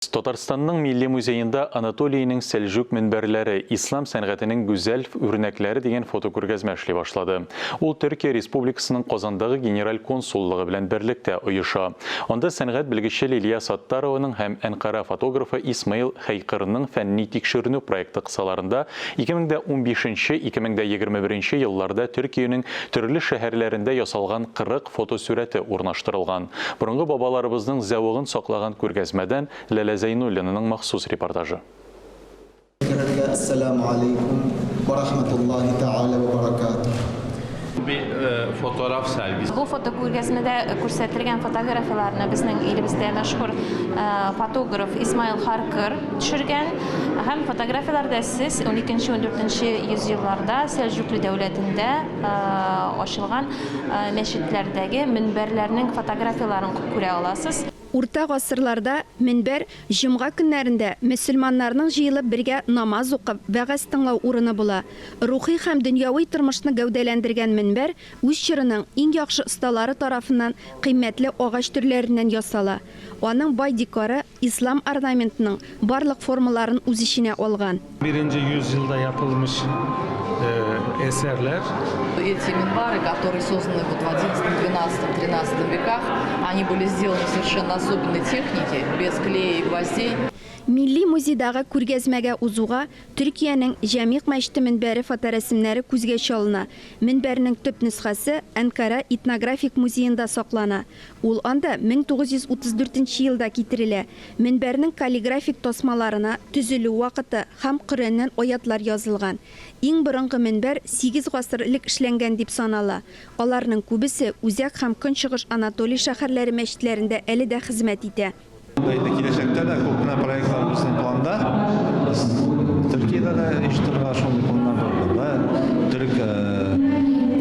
Татарстанның Милли музейында Анатолийның Сәлҗүк минбәрләре ислам сәнгатенең гүзәл үрнәкләре дигән фотокүргәзмә эшли башлады. Ул Төркия Республикасының Казандагы генераль консуллыгы белән берлектә оеша. Анда сәнгать белгече Лилия Саттарованың һәм Әнкара фотографы Исмаил Хайкырның фәнни тикшеренү проекты кысаларында 2015-2021 елларда Төркиянең төрле шәһәрләрендә ясалган 40 фотосурәте урнаштырылган. Борынгы бабаларыбызның зәвыгын саклаган күргәзмәдән Зайнуллинаның махсус репортажы. Ассаламу алейкум ва рахматуллахи та'ала ва баракатуh. Fotoğraf sergisi. Bu fotokürgəzmədə göstərilən fotoğrafiyalarını bizning elimizdə məşhur fotograf İsmail Harkır düşürgən. Həm fotoğrafiyalarda siz 12-14 yüzyıllarda Səlcuqlu dövlətində açılған məşidlərdəki minbərlərinin fotoğrafiyalarını görə alasınız. Урта гасырларда минбәр җомга көннәрендә мөселманнарның җыелып бергә намаз укып, вәгазь тыңлау урыны була. Рухи һәм дөньяви тормышны гәүдәләндергән минбәр үз чорының иң яхшы осталары тарафыннан кыйммәтле агач төрләреннән ясала. Аның бай декоры ислам орнаментының барлык формаларын үз иченә алган. 1. yüzyılda yapılmış eserler. Эти минбары, которые созданы в 11, 12, 13 веках, они были сделаны в совершенно особенной технике, без клея и гвоздей. Милли музейдагы күргәзмәгә узуга Төркиянең Җәмигъ мәчете минбәре фоторәсемнәре күзгә чалына. Минбәрнең төп нөсхәсе Әнкара этнографик музеенда саклана. Ул анда 1934 елда китерелә. Минбәрнең каллиграфик тасмаларына төзелү вакыты һәм Коръәннән аятлар язылган. Иң борынгы минбәр 8 гасыр элек эшләнгән дип санала. Аларның күбесе Үзәк һәм Көнчыгыш Анатолий шәһәрләре мәчетләрендә әле дә хезмәт итә. Киләчәктә дә күпме проектлар безнең планда. Төркиядә дә оештырыла шундый планнар бар. Төрек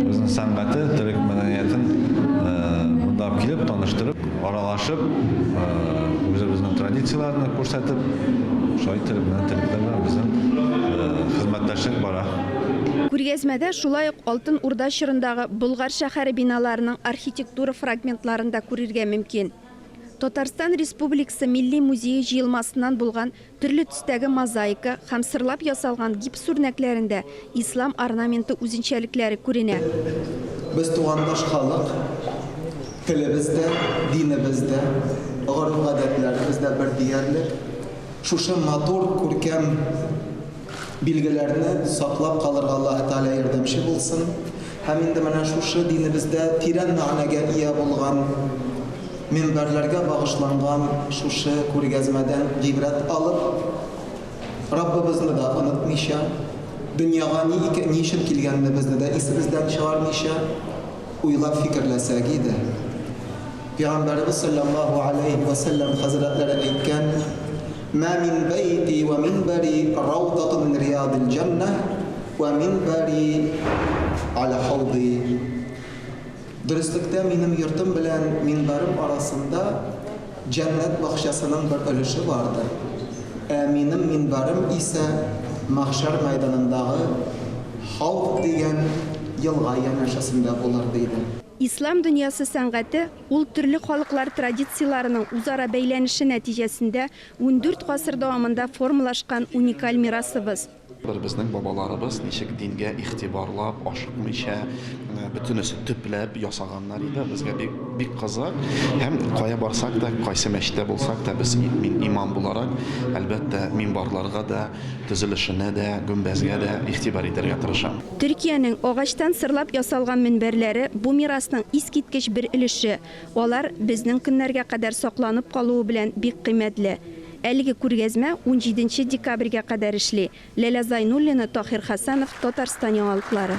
безнең сәнгате, төрек мәдәниятен монда алып килеп, таныштырып, аралашып, үзебезнең традицияләрне күрсәтеп, шулай төрек белән төрекләр безнең хезмәттәшлек бара. Күргәзмәдә шулай ук Алтын Урда чорындагы Болгар шәһәре биналарының архитектура фрагментларын да күрергә мөмкин. Татарстан Республикасы Милли музее җыелмасыннан булган төрле төстәге мозаика һәм сырлап ясалган гипс үрнәкләрендә ислам орнаменты үзенчәлекләре күренә. Без тугандаш халык, телебездә, динебездә, гореф-гадәтләребездә бер диярлек. Шушы матур күркәм билгеләрне саклап калырга Аллаһ Тәгалә ярдәмче булсын. Һәм инде менә шушы динебездә тирән мәгънәгә ия булган минбәрләргә багышланган шушы күргәзмәдән гыйбрәт алып, Раббыбызны да онытмыйча, дөньяга ни өчен килгәнебезне дә исебездән чыгармыйча, уйлап фикерләсәк иде. Пәйгамбәрбез саллаллаһу алейхи ва саллям хәзрәтләре әйткән: "Ма мин бәйти ва минбәри раудатун мин риядил җаннah ва минбәри аля хауди." Дөрестлектә минем йортым белән минбәрем арасында җәннәт бакчасының бер өлеше бардыр. Минем минбәрем исә мәхшәр мәйданындагы Хауд дигән елга янәшәсендә булыр диде. Ислам дөньясы сәнгате ул төрле халыклар традицияләренең үзара бәйләнеше нәтиҗәсендә 14 гасыр дәвамында формалашкан уникаль мирасыбыз. Безнең бабаларыбыз ничек дингә игътибарлап, ашыкмыйча, бөтенесе төпләп ясаганнар иде. Безгә бик кызык. Һәм кая барсак та, кайсы мәчеттә булсак та, без имам буларак, әлбәттә, минбарларга да, төзелешенә дә, гөмбәзгә дә игътибар итәргә тырышам. Төркиянең агачтан сырлап ясалган минбәрләре бу мирасның искиткеч бер өлеше. Алар безнең көннәргә кадәр сакланып калуы белән бик кыйммәтле. Әлеге күргәзмә 17 декабрьгә кадәр эшли. Зайнуллина, Тахир Хәсәнов, Татарстан яңалыклары.